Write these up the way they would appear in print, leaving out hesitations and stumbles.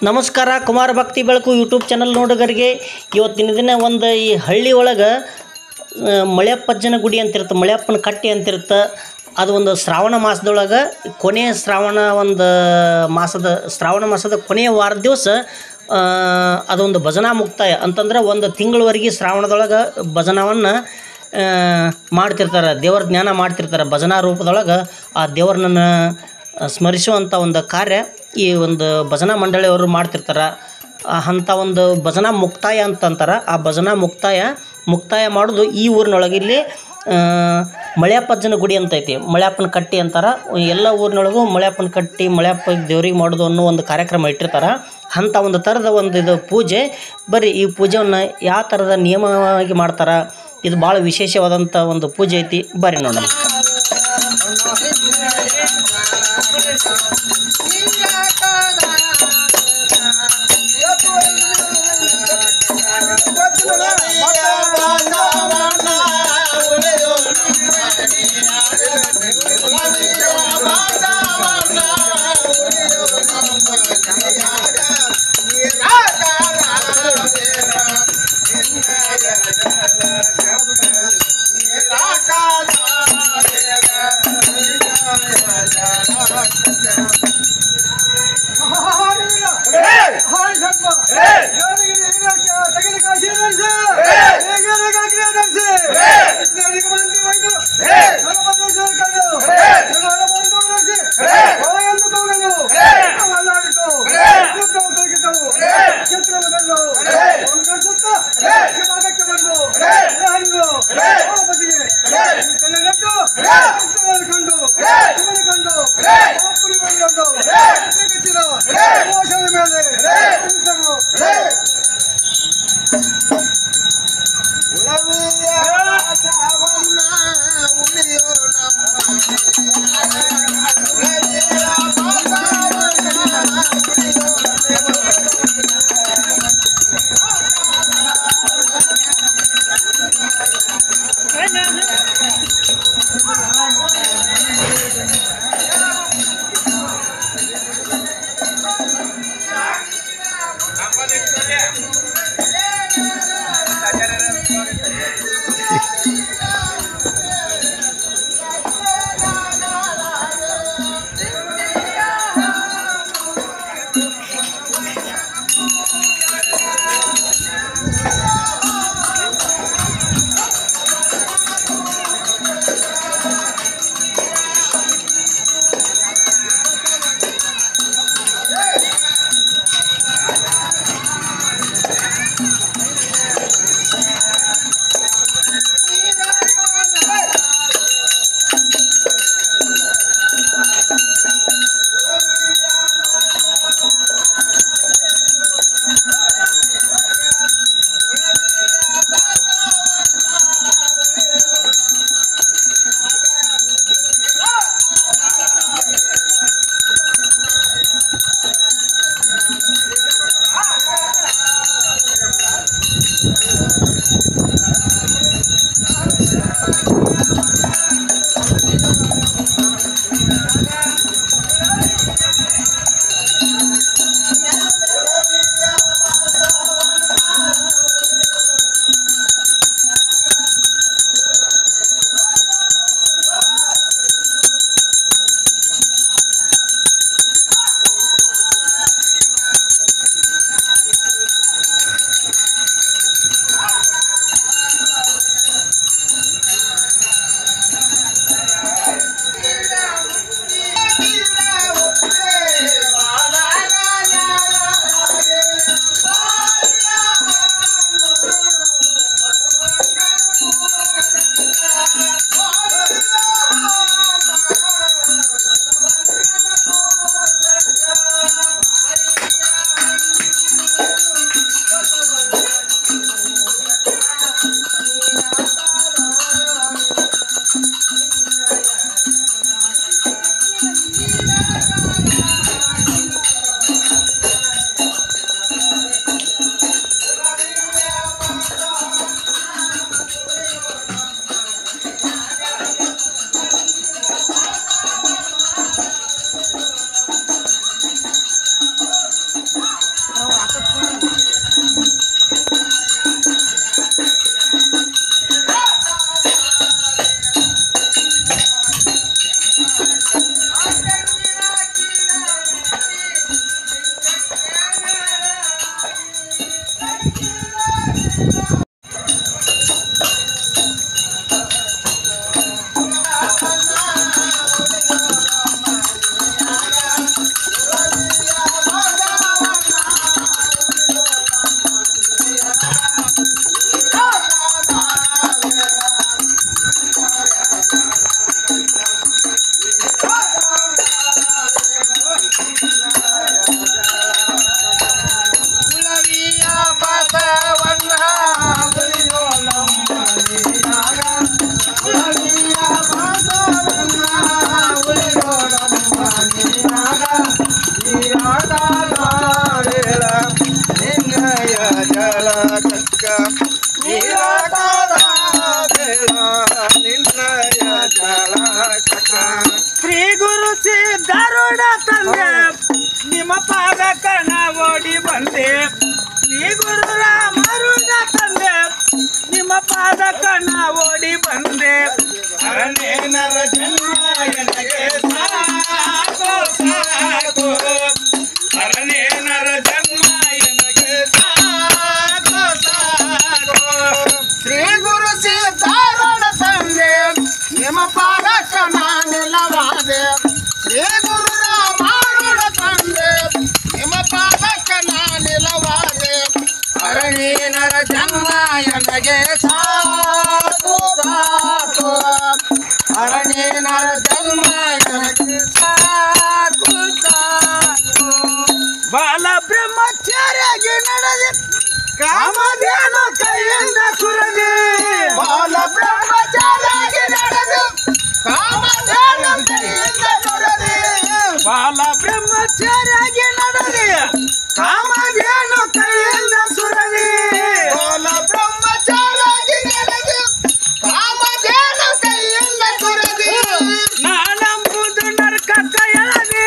ನಮಸ್ಕಾರ ಕುಮಾರ ಭಕ್ತಿ ಬೆಳಕು ಯೂಟ್ಯೂಬ್ ಚಾನಲ್ ನೋಡುಗರಿಗೆ ಇವತ್ತಿನ ದಿನ ಒಂದು ಈ ಹಳ್ಳಿ ಒಳಗೆ ಮಳೆಯಪ್ಪಜ್ಜನ ಗುಡಿ ಅಂತಿರುತ್ತೆ, ಮಳೆಯಪ್ಪನ ಕಟ್ಟಿ ಅಂತಿರುತ್ತೆ. ಅದು ಒಂದು ಶ್ರಾವಣ ಮಾಸದೊಳಗೆ ಕೊನೆಯ ಶ್ರಾವಣ ಮಾಸದ ಕೊನೆಯ ವಾರದ ದಿವಸ ಅದೊಂದು ಭಜನಾ ಮುಕ್ತಾಯ ಅಂತಂದ್ರೆ ಒಂದು ತಿಂಗಳವರೆಗೆ ಶ್ರಾವಣದೊಳಗೆ ಭಜನವನ್ನು ಮಾಡ್ತಿರ್ತಾರೆ. ದೇವರ ಜ್ಞಾನ ಮಾಡ್ತಿರ್ತಾರೆ. ಭಜನಾ ರೂಪದೊಳಗೆ ಆ ದೇವರನ್ನ ಸ್ಮರಿಸುವಂಥ ಒಂದು ಕಾರ್ಯ ಈ ಒಂದು ಭಜನಾ ಮಂಡಳಿಯವರು ಮಾಡ್ತಿರ್ತಾರೆ. ಅಂಥ ಒಂದು ಭಜನಾ ಮುಕ್ತಾಯ ಅಂತಂತಾರೆ. ಆ ಭಜನಾ ಮುಕ್ತಾಯ ಮಾಡೋದು ಈ ಊರಿನೊಳಗೆ ಇಲ್ಲಿ ಮಳೆಯಪ್ಪಜ್ಜನ ಗುಡಿ ಅಂತೈತಿ, ಮಳೆಯಪ್ಪನ ಕಟ್ಟಿ ಅಂತಾರೆ. ಎಲ್ಲ ಊರಿನೊಳಗೂ ಮಳೆಯಪ್ಪನ ಕಟ್ಟಿ ಮಳೆಯಪ್ಪ ದೇವ್ರಿಗೆ ಮಾಡೋದು ಅನ್ನೋ ಒಂದು ಕಾರ್ಯಕ್ರಮ ಇಟ್ಟಿರ್ತಾರೆ. ಅಂಥ ಒಂದು ಥರದ ಒಂದು ಇದು ಪೂಜೆ. ಬರೀ ಈ ಪೂಜೆಯನ್ನು ಯಾವ ಥರದ ನಿಯಮವಾಗಿ ಮಾಡ್ತಾರೆ, ಇದು ಭಾಳ ವಿಶೇಷವಾದಂಥ ಒಂದು ಪೂಜೆ ಐತಿ. ಬರ್ರಿ ನೋಡೋಣ. ಜಳಕಕ್ಕ ನೀರಾಟದ ಬೇಡ ನಿನ್ನಯ ಜಳಕಕ್ಕ ಶ್ರೀ ಗುರು ಸಿದ್ಧಾರೂಢ ತಂದೆ ನಿಮ್ಮ ಪಾದಕ ನಾ ಓಡಿ ಬಂದೆ ಶ್ರೀ ಗುರು ರಾಮಾರೂಢ ತಂದೆ ನಿಮ್ಮ ಪಾದಕ ನಾ ಓಡಿ ಬಂದೆ ಅರನೇನರ ಜನ್ಮ ಎನಗೆ ಸಾಕು ಸಾಕು ಅರನೇನರ ಜನ್ಮ ಎನಗೆ ಸಾಕು ಸಾಕು ಶ್ರೀ ಗುರು ಸಿದ್ಧಾರೂಢ ತಂದೆ ನಿಮ್ಮ ಪಾದಕ ನಾ ನಿಲವಾದೆ ಶ್ರೀ ಗುರು ರಾಮಾರೂಢ ತಂದೆ ನಿಮ್ಮ ಪಾದಕ ನಾ ನಿಲವಾದೆ ಅರನೇನರ ಜನ್ಮ ಎನಗೆ ಸಾಕು ಸಾಕು ಅರನೇನರ ಜನ್ಮ ಎನಗೆ ಸಾಕು ಸಾಕು ಬಾಲ ಬ್ರಹ್ಮಚಾರ್ಯಾಗಿ ನಡೆದೆ ಕಾಮಧೇನು ಕೈಯಿಂದ ಸುರದೆ ಬಾಲ ಬ್ರಹ್ಮಚಾರ್ಯಾಗಿ ನಡೆದು ಕಾಮಧೇನು ಕೈಯಿಂದ ಸುರದೆ ಬಾಲ ಬ್ರಹ್ಮಚಾರ್ಯಾಗಿ ನಡೆದೆ ಕಾಮಧೇನು ಕೈಯಿಂದ ಸುರದೆ ಬಾಲ ಬ್ರಹ್ಮಚಾರ್ಯಾಗಿ ನಡೆದು ಕಾಮಧೇನು ಕೈಯಿಂದ ಸುರದೆ ನಾನೆಂಬುದು ನರಕ ಕೈಯಳದೆ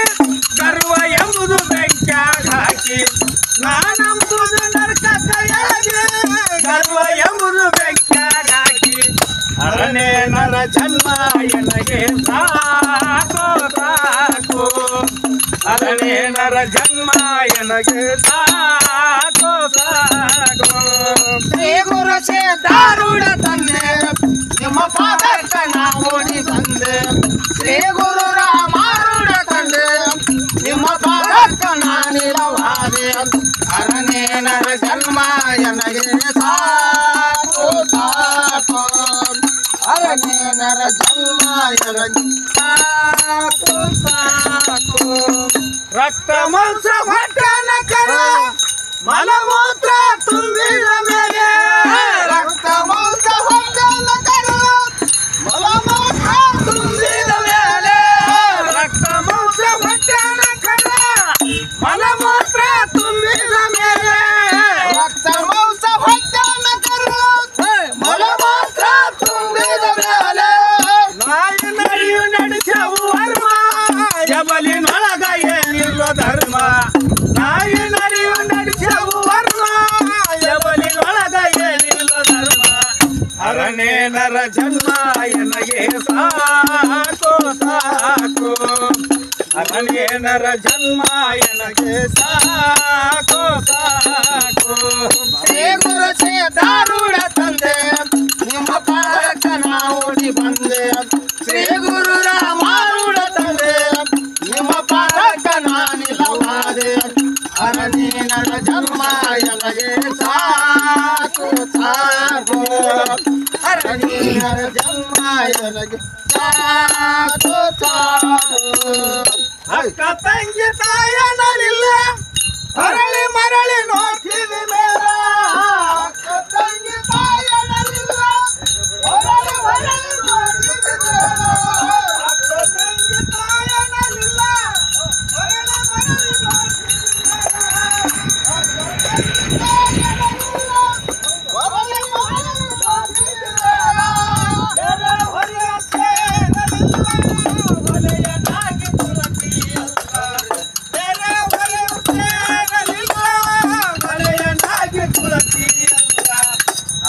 ಗರ್ವ ಎಂಬುದು ಬೆಂಕ್ಯಾಗ ಹಾಕಿ ನಾನೆಂಬುದು ನರಕ ಕೈಯಳದೆ ಗರ್ವ ಎಂಬುದು ಬೆಂಕ್ಯಾಗ ಹಾಕಿ ಅರನೇನರ ಜನ್ಮ ಎನಗೆ ಸಾಕು ಸಾಕು ಅರನೇನರ ಜನ್ಮ ಎನಗೆ ಸಾಕು ಸಾಕು ಶ್ರೀ ಗುರು ಸಿದ್ಧಾರೂಢ ತಂದೆ ನಿಮ್ಮ ಪಾದಕ್ಕ ನಾ ಓಡಿ ಬಂದೆ ಶ್ರೀ ಗುರು ರಾಮಾರೂಢ ತಂದೆ ನಿಮ್ಮ ಪಾದಕ್ಕ ನಾ ನಿಲವಾದೆ ಅರನೇನರ ಜನ್ಮ ಎನಗೆ ಸಾಕು ಸಾಕು ಅರನೇನರ ಜನ್ಮ ಎನಗೆ ಸಾಕು ಸಾಕು ರಕ್ತ ಮಾಂಸ ಹೊಟ್ಟೆನ ಕರ ಮಲಮೂತ್ರ ತುಂಬಿದ ಮೇಲೆ ರಕ್ತ ಮಾಂಸ ಹೊಟ್ಟೆನ ಕರ ಮಲಮೂತ್ರ ತುಂಬಿದ ಮೇಲೆ ರಕ್ತ ಮಾಂಸ ಹೊಟ್ಟೆನ ಕರ ಮಲಮೂತ್ರ ತುಂಬಿದ ಮೇಲೆ ರಕ್ತ ಮಾಂಸ ಹೊಟ್ಟೆನ ಕರ ಮಲಮೂತ್ರ ತುಂಬಿದ ಮೇಲೆ ನಾಯಿ ನರಿಯು ನಡೆಸವು ವರ್ಮ ಜಬಲಿನೊಳಗ ಏನಿಲ್ಲ ಧರ್ಮ ನಾಯಿ ನರಿಯು ನಡೆಸವು ವರ್ಮ ಜಬಲಿನೊಳಗ ಏನಿಲ್ಲ ಧರ್ಮ ಅರನೇನರ ಜನ್ಮ ಎನಗೆ ಸಾಕು ಸಾಕು ಅರನೇನರ ಜನ್ಮ ಎನಗೆ ಸಾಕು ಸಾಕು ಶ್ರೀ ಗುರು ಸಿದ್ಧಾರೂಢ ತಂದೆ ನಿಮ್ಮ ಪಾದಕ್ಕ ನಾ ಓಡಿ ಬಂದೆ ಶ್ರೀ ಗುರು ರಾಮಾರೂಢ ತಂದೆ ನಿಮ್ಮ ಪಾದಕ್ಕ ನಾ ನಿಲವಾದೆ ಅರನೇನರ ಜನ್ಮ ಎನಗೆ ಸಾಕು ಸಾಕು ಅರನೇನರ ಜನ್ಮ ಎನಗೆ ಸಾಕು ಸಾಕು ಅಕ್ಕ ತಂಗಿ ತಾಯನರಿಲ್ಲ ಮರಳಿ ಮರಳಿ ನೋಡ್ತೀವಿ ಮೇಲ ಅಕ್ಕ ತಂಗಿ ತಾಯನರಿಲ್ಲ ಮರಳಿ ಮರಳಿ ನೋಡ್ತೀವಿ ಮೇಲ ಅಕ್ಕ ತಂಗಿ ತಾಯನರಿಲ್ಲ ಮರಳಿ ಮರಳಿ ನೋಡ್ತೀವಿ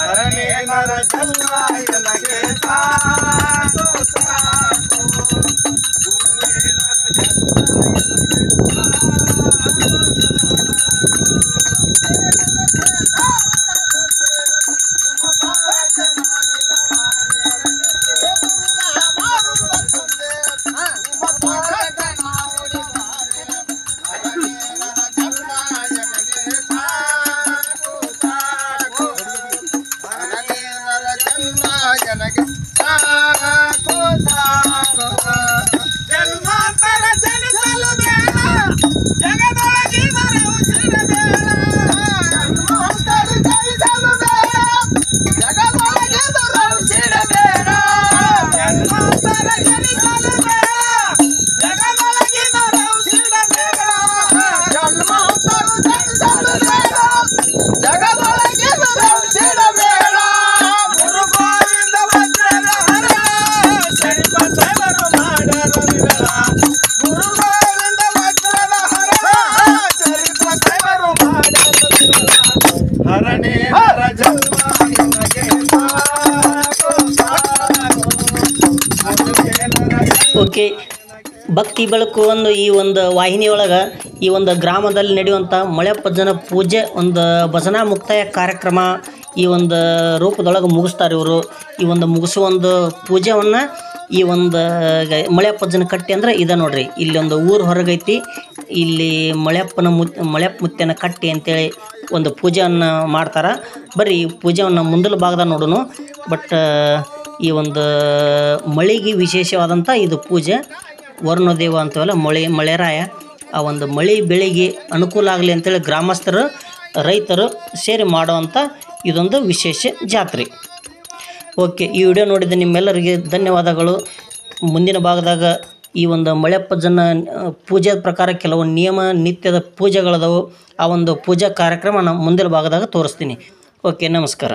ಅರನೇನರ ಜನ್ಮ ಎನಗೆ ಸಾಕು ಸಾಕು ಗುರುವೇನರ ಜನ್ಮ ಜನಗೆ ಓಕೆ, ಭಕ್ತಿ ಬೆಳಕು ಈ ಒಂದು ವಾಹಿನಿಯೊಳಗೆ ಈ ಒಂದು ಗ್ರಾಮದಲ್ಲಿ ನಡೆಯುವಂಥ ಮಳೆಪ್ಪಜ್ಜನ ಪೂಜೆ ಒಂದು ಭಜನಾ ಮುಕ್ತಾಯ ಕಾರ್ಯಕ್ರಮ ಈ ಒಂದು ರೂಪದೊಳಗೆ ಮುಗಿಸ್ತಾರೆ ಇವರು. ಈ ಒಂದು ಮುಗಿಸುವ ಒಂದು ಪೂಜೆಯನ್ನು ಈ ಒಂದು ಮಳೆಪ್ಪಜ್ಜನ ಕಟ್ಟೆ ಅಂದರೆ ಇದೆ ನೋಡ್ರಿ. ಇಲ್ಲಿ ಒಂದು ಊರು ಹೊರಗೈತಿ, ಇಲ್ಲಿ ಮಳೆಪ್ಪ ಮುತ್ತನ ಕಟ್ಟಿ ಅಂತೇಳಿ ಒಂದು ಪೂಜೆಯನ್ನು ಮಾಡ್ತಾರೆ. ಬರ್ರಿ ಈ ಪೂಜೆಯನ್ನು ಮುಂದಲ ಭಾಗದಾಗ ನೋಡೋಣ. ಬಟ್ ಈ ಒಂದು ಮಳೆಗೆ ವಿಶೇಷವಾದಂಥ ಇದು ಪೂಜೆ. ವರುಣದೇವ ಅಂತೀವಲ್ಲ, ಮಳೆರಾಯ, ಆ ಒಂದು ಮಳೆ ಬೆಳೆಗೆ ಅನುಕೂಲ ಆಗಲಿ ಅಂತೇಳಿ ಗ್ರಾಮಸ್ಥರು ರೈತರು ಸೇರಿ ಮಾಡುವಂಥ ಇದೊಂದು ವಿಶೇಷ ಜಾತ್ರೆ. ಓಕೆ, ಈ ವಿಡಿಯೋ ನೋಡಿದ ನಿಮ್ಮೆಲ್ಲರಿಗೆ ಧನ್ಯವಾದಗಳು. ಮುಂದಿನ ಭಾಗದಾಗ ಈ ಒಂದು ಮಳೆಪ್ಪಜ್ಜನ ಪೂಜೆ ಪ್ರಕಾರ ಕೆಲವು ನಿಯಮ ನಿತ್ಯದ ಪೂಜೆಗಳದವು. ಆ ಒಂದು ಪೂಜಾ ಕಾರ್ಯಕ್ರಮ ನಾನು ಮುಂದಿನ ಭಾಗದಾಗ ತೋರಿಸ್ತೀನಿ. ಓಕೆ, ನಮಸ್ಕಾರ.